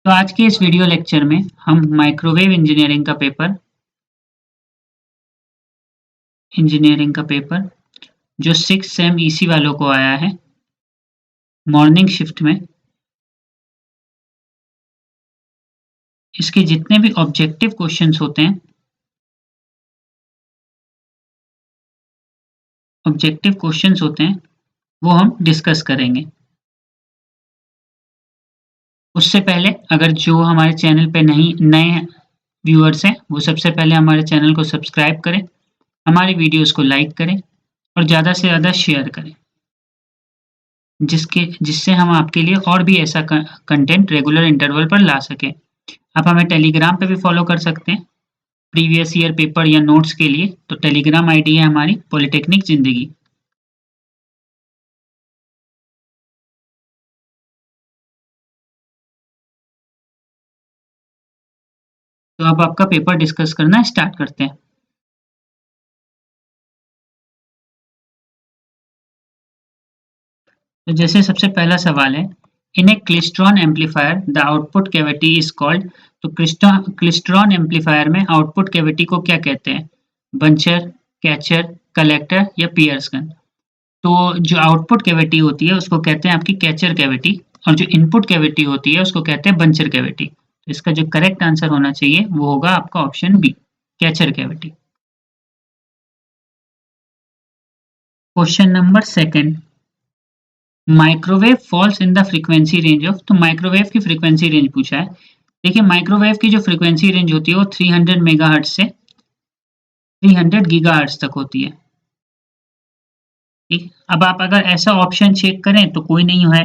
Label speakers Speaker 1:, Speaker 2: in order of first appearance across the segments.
Speaker 1: तो आज के इस वीडियो लेक्चर में हम माइक्रोवेव इंजीनियरिंग का पेपर जो 6 सेम ईसी वालों को आया है मॉर्निंग शिफ्ट में, इसके जितने भी ऑब्जेक्टिव क्वेश्चंस होते हैं वो हम डिस्कस करेंगे। उससे पहले अगर जो हमारे चैनल पे नहीं नए व्यूअर्स हैं वो सबसे पहले हमारे चैनल को सब्सक्राइब करें, हमारी वीडियोस को लाइक करें और ज़्यादा से ज़्यादा शेयर करें, जिससे हम आपके लिए और भी ऐसा कंटेंट रेगुलर इंटरवल पर ला सकें। आप हमें टेलीग्राम पे भी फॉलो कर सकते हैं प्रीवियस ईयर पेपर या नोट्स के लिए। तो टेलीग्राम आईडी है हमारी पॉलिटेक्निक जिंदगी। तो अब आपका पेपर डिस्कस करना स्टार्ट करते हैं। तो जैसे सबसे पहला सवाल है, in a klystron amplifier the output cavity is called. तो क्लिस्ट्रॉन एम्पलीफायर में आउटपुट कैविटी को क्या कहते हैं? बंचर, कैचर, कलेक्टर या पियर्सन। तो जो आउटपुट कैविटी होती है उसको कहते हैं आपकी कैचर कैविटी, और जो इनपुट कैविटी होती है उसको कहते हैं बंचर कैविटी। तो इसका जो करेक्ट आंसर होना चाहिए वो होगा आपका option B, catcher cavity. Question number second, microwave falls in the frequency range of. तो माइक्रोवेव की फ्रीक्वेंसी रेंज पूछा है। देखिए माइक्रोवेव की जो फ्रीक्वेंसी रेंज होती है वो 300 मेगाहर्ट्ज से 300 गीगाहर्ट्ज तक होती है। ठीक, अब आप अगर ऐसा ऑप्शन चेक करें तो कोई नहीं है,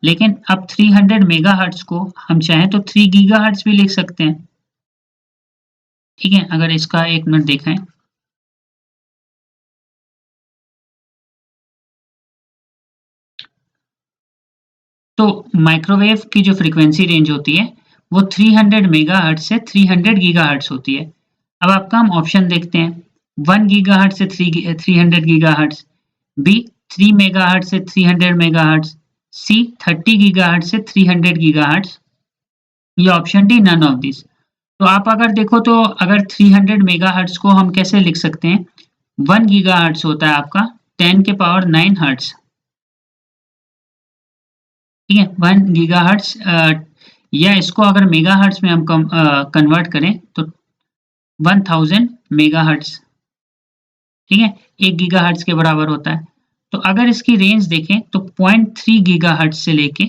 Speaker 1: लेकिन अब 300 मेगाहर्ट्ज को हम चाहें तो 3 गीगाहर्ट्ज भी लिख सकते हैं। ठीक है, अगर इसका एक मिनट देखें तो माइक्रोवेव की जो फ्रीक्वेंसी रेंज होती है वो 300 मेगाहर्ट्ज से 300 गीगाहर्ट्ज होती है। अब आपका हम ऑप्शन देखते हैं, 1 गीगाहर्ट्ज से 300 गीगाहर्ट्ज, बी 3 मेगाहर्ट्ज से 300 मेगाहर्ट्ज, सी 30 गीगाहर्ट्ज से 300 गीगाहर्ट्ज, या option D none of this. तो आप अगर देखो तो अगर 300 मेगाहर्ट्ज को हम कैसे लिख सकते हैं, 1 गीगाहर्ट्ज होता है आपका 10 के पावर 9 हर्ट्ज। ठीक है, 1 गीगाहर्ट्ज, या इसको अगर मेगाहर्ट्ज में हम कन्वर्ट करें तो 1000 मेगाहर्ट्ज। ठीक है, 1 गीगाहर्ट्ज के बराबर होता है। तो अगर इसकी रेंज देखें तो 0.3 गीगाहर्ट्ज से लेके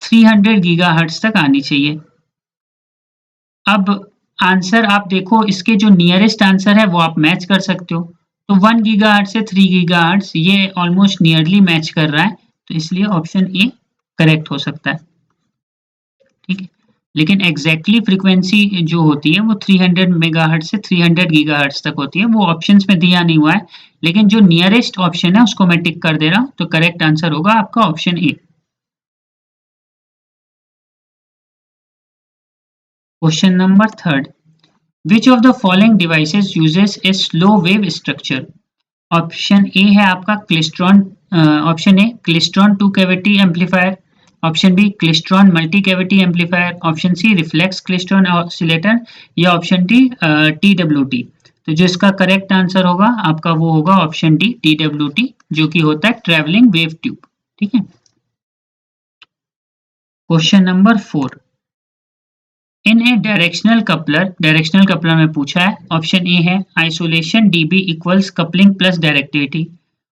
Speaker 1: 300 गीगाहर्ट्ज तक आनी चाहिए। अब आंसर आप देखो, इसके जो नियरेस्ट आंसर है वो आप मैच कर सकते हो। तो 1 गीगाहर्ट्ज से 3 गीगाहर्ट्ज ये ऑलमोस्ट नियरली मैच कर रहा है, तो इसलिए ऑप्शन ए करेक्ट हो सकता है। ठीक है, लेकिन एग्जैक्टली फ्रीक्वेंसी जो होती है वो 300 मेगाहर्ट्ज से 300 गीगाहर्ट्ज तक होती है, वो ऑप्शंस में दिया नहीं हुआ है, लेकिन जो नियरेस्ट ऑप्शन है उसको मैं टिक कर दे रहा हूँ। तो करेक्ट आंसर होगा आपका option A. Question number third, which of the following devices uses a slow wave structure. Option A है आपका क्लिस्ट्रॉन, option A klystron two cavity amplifier, option B klystron multi cavity amplifier, option C reflex klystron oscillator, या option D TWT। तो जो इसका correct answer होगा आपका वो होगा ऑप्शन डी TWT, जो कि होता है ट्रेवलिंग वेव ट्यूब। ठीक है, question number four, in a directional coupler में पूछा है। ऑप्शन ए है isolation dB equals coupling plus directivity,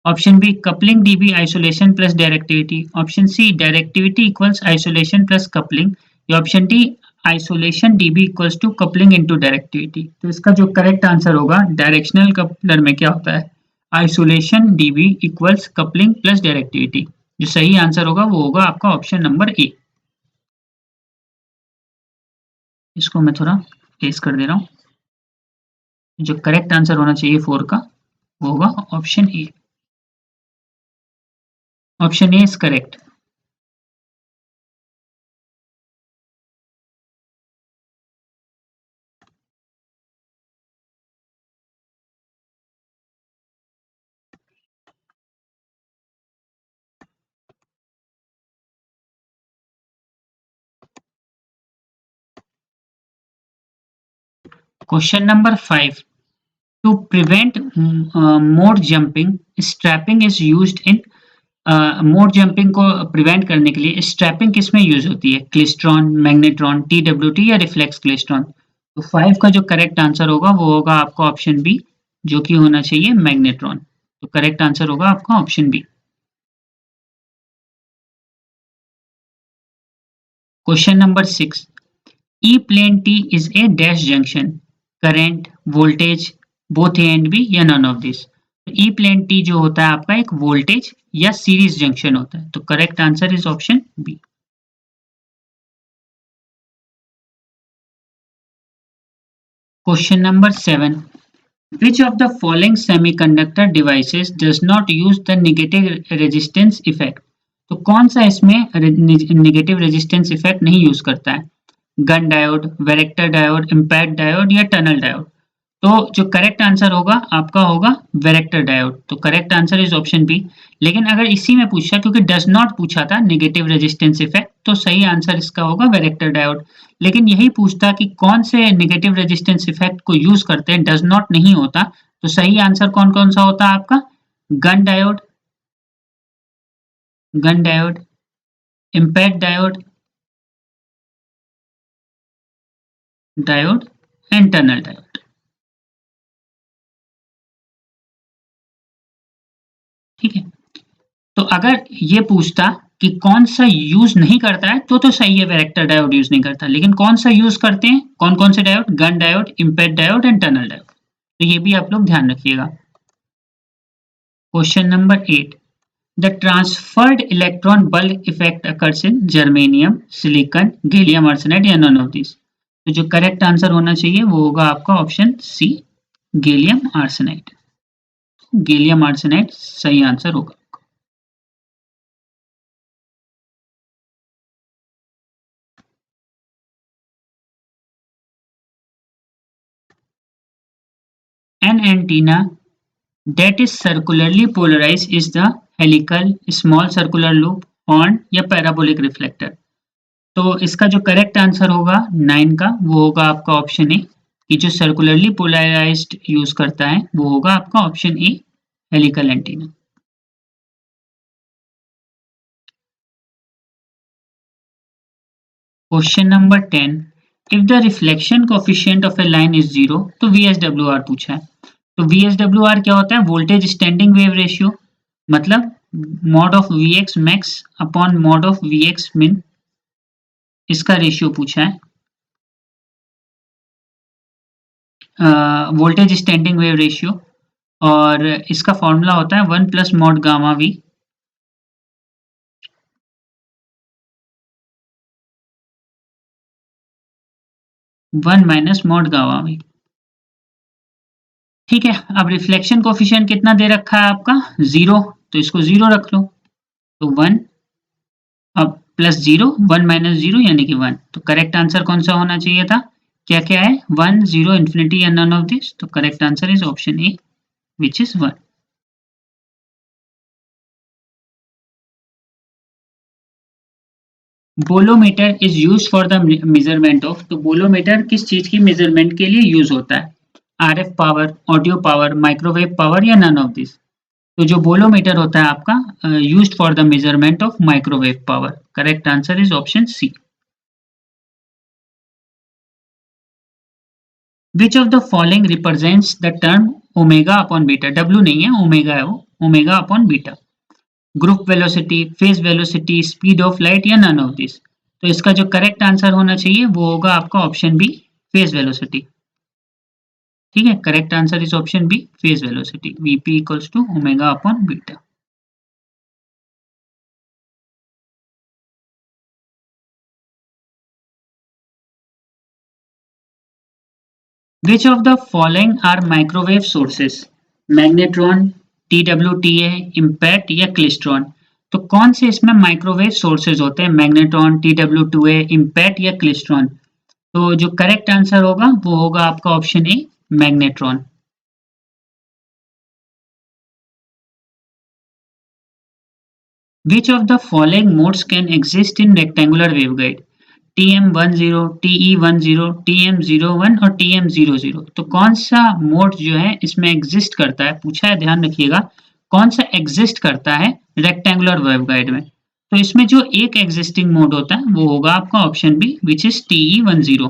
Speaker 1: option B coupling dB isolation plus directivity, option C directivity equals isolation plus coupling, या option D isolation dB equals to coupling into directivity. तो इसका जो correct answer होगा directional coupler में क्या होता है, isolation dB equals coupling plus directivity. जो सही आंसर होगा वो होगा आपका ऑप्शन नंबर ए। इसको मैं थोड़ा तेज कर दे रहा हूँ। जो करेक्ट आंसर होना चाहिए फोर का वो होगा option A. Option A is correct. Question number 5, to prevent mode jumping strapping is used in mode jumping को प्रिवेंट करने के लिए स्ट्रैपिंग किस में यूज होती है? क्लेस्ट्रॉन, मैग्नेट्रॉन, टीडब्ल्यूटी या रिफ्लेक्स क्लेस्ट्रॉन? तो 5 का जो करेक्ट आंसर होगा वो होगा आपका ऑप्शन बी, जो कि होना चाहिए मैग्नेट्रॉन। तो करेक्ट आंसर होगा आपका option B. Question number 6, E plane T is a dash junction, current, voltage, both A and B या none of this? E plane T जो होता है आपका एक वोल्टेज या सीरीज जंक्शन होता है। तो correct answer is option B. Question number 7, which of the following semiconductor devices does not use the negative resistance effect? तो कौन सा इसमें नेगेटिव रेजिस्टेंस इफेक्ट नहीं यूज करता है? Gunn diode, varactor diode, impact diode या टनल डायोड? तो जो करेक्ट आंसर होगा आपका होगा वैरेक्टर डायोड। तो correct answer is option B. लेकिन अगर इसी में पूछा, क्योंकि डज नॉट पूछा था नेगेटिव रेजिस्टेंस इफेक्ट, तो सही आंसर इसका होगा वैरेक्टर डायोड। लेकिन यही पूछता कि कौन से नेगेटिव रेजिस्टेंस इफेक्ट को यूज करते हैं, डज नॉट नहीं होता, तो सही आंसर कौन कौन सा होता है आपका? Gunn diode, Gunn diode, impact diode, diode and tunnel diode. ठीक है, तो अगर ये पूछता कि कौन सा यूज नहीं करता है, तो सही है, वैरेक्टर डायोड यूज नहीं करता। लेकिन कौन सा यूज करते हैं, कौन कौन से diode? Gunn diode, impact diode and tunnel diode. तो ये भी आप लोग ध्यान रखिएगा। Question number 8, the transferred electron bulk effect occurs in germanium, silicon, gallium arsenide या नन ऑफ दिस? तो जो करेक्ट आंसर होना चाहिए वो होगा आपका option C, gallium arsenide. Gallium arsenide सही आंसर होगा। An antenna that is circularly polarized is the helical, small circular loop, horn या parabolic reflector? तो इसका जो करेक्ट आंसर होगा 9 का, वो होगा आपका ऑप्शन ए, कि जो सर्कुलरली पोलराइज्ड यूज करता है वो होगा आपका option A, helical antenna. Question number 10, if the reflection coefficient of A line is zero, तो VSWR पूछा है। तो VSWR क्या होता है? वोल्टेज स्टैंडिंग वेव रेशियो, मतलब mod of Vx max upon mod of Vx मिन, इसका रेशियो पूछा है। वोल्टेज स्टैंडिंग वेव रेशियो, और इसका फॉर्मूला होता है 1 plus mod gamma V, 1 minus mod gamma V. ठीक है, अब रिफ्लेक्शन कोफिशिएंट कितना दे रखा है आपका? 0, तो इसको 0 रख लो। तो 1 अब प्लस 0, 1 माइनस 0 यानी कि 1। तो करेक्ट आंसर कौन सा होना चाहिए था? क्या क्या है? 1, 0, इन्फिनिटी या नन ऑफ दिस? तो correct answer is option A, which is 1। Bolometer is use for the measurement of, तो बोलोमीटर किस चीज की मेजरमेंट के लिए यूज होता है? RF power, audio power, microwave power या नन ऑफ दिस? तो जो बोलोमीटर होता है आपका used for the measurement of microwave power. Correct answer is option C. Which of the following represents the term omega upon beta? W नहीं है, omega है वो, omega upon beta. Group velocity, phase velocity, speed of light या none of this? तो इसका जो correct answer होना चाहिए वो होगा आपका ऑप्शन बी, फेज वेलोसिटी। ठीक है, correct answer is option B, phase velocity, VP equals to omega upon beta. Which of the following are microwave sources? Magnetron, TWTA, impact या क्लेस्ट्रॉन? तो कौन से इसमें माइक्रोवेव सोर्सेज होते हैं? मैग्नेट्रॉन, TWTA, इम्पैक्ट या क्लेस्ट्रॉन? तो जो करेक्ट आंसर होगा वो होगा आपका option A, magnetron. Which of the following modes can exist in rectangular waveguide? TM10, TE10, TM01 और TM00। तो कौन सा मोड जो है इसमें एग्जिस्ट करता है, पूछा है, ध्यान रखिएगा, कौन सा एग्जिस्ट करता है रेक्टेंगुलर वेवगाइड में। तो इसमें जो एक एग्जिस्टिंग मोड होता है वो होगा आपका option B, which is TE10।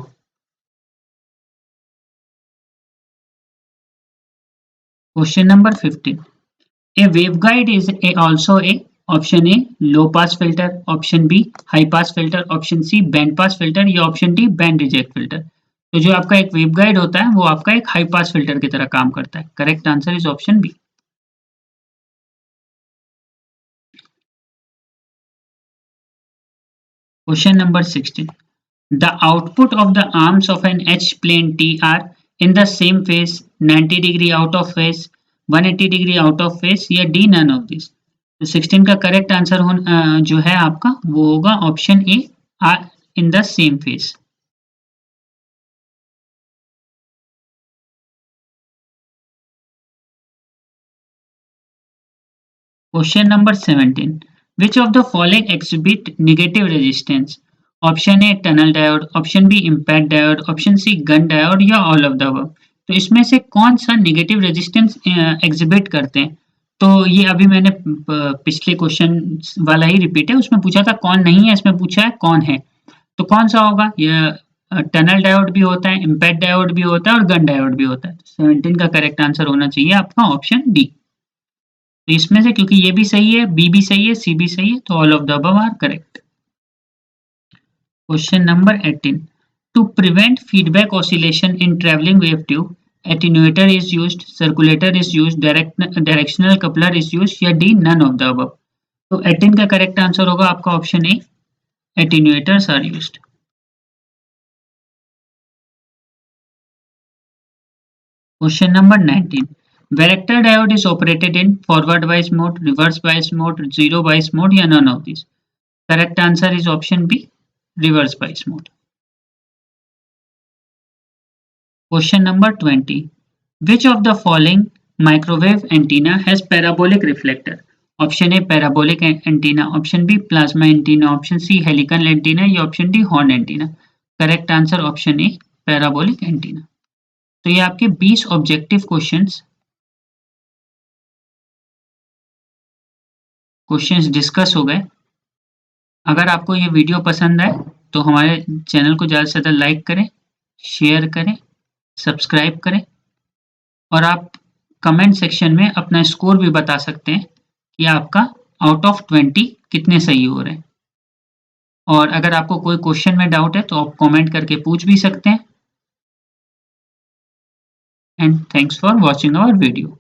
Speaker 1: Question number 15, a waveguide is also a option A low pass filter, option B high pass filter, option C band pass filter या option D band reject filter. तो जो आपका एक waveguide होता है वो आपका एक हाई पास फिल्टर की तरह काम करता है। Correct answer is option B. Question number 16, the output of the arms of an H plane T are in the same phase, 90 degree out of phase, 180 degree out of phase या D none of this। तो 16 का correct answer जो है आपका वो होगा option A, are in the same phase. Question number 17, which of the following exhibit negative resistance. Option A tunnel diode, option B impact diode, option C Gunn diode या all of the above. तो इसमें से कौन सा negative resistance exhibit करते हैं। तो ये अभी मैंने पिछले क्वेश्चन वाला ही रिपीट है, उसमें पूछा था कौन नहीं है, इसमें पूछा है कौन है। तो कौन सा होगा, ये टनल डायोड भी होता है, इम्पैक्ट डायोड भी होता है और गन डायोड भी होता है। 17 का करेक्ट आंसर होना चाहिए आपका ऑप्शन डी। तो इसमें से क्योंकि ये भी सही है, बी भी सही है, सी भी सही है, तो all of the above are correct. Question number 18, to prevent feedback oscillation in travelling wave tube, attenuator is used, circulator is used, directional coupler is used या D none of the above. तो 18 का correct answer होगा आपका option A, attenuators are used. Question number 19. Varactor diode is operated in forward bias mode, reverse bias mode, zero bias mode या none of these. Correct answer is option B, reverse bias mode. Question number 20. Which of the following microwave antenna has parabolic reflector? Option A parabolic antenna, option B plasma antenna, option C helical antenna या option D horn antenna. Correct answer option A parabolic antenna. तो ये आपके 20 objective questions discuss हो गए। अगर आपको ये video पसंद आए तो हमारे चैनल को ज़्यादा से ज़्यादा लाइक करें, शेयर करें, सब्सक्राइब करें और आप कमेंट सेक्शन में अपना स्कोर भी बता सकते हैं कि आपका आउट ऑफ 20 कितने सही हो रहे हैं। और अगर आपको कोई क्वेश्चन में डाउट है तो आप कमेंट करके पूछ भी सकते हैं। And thanks for watching our video.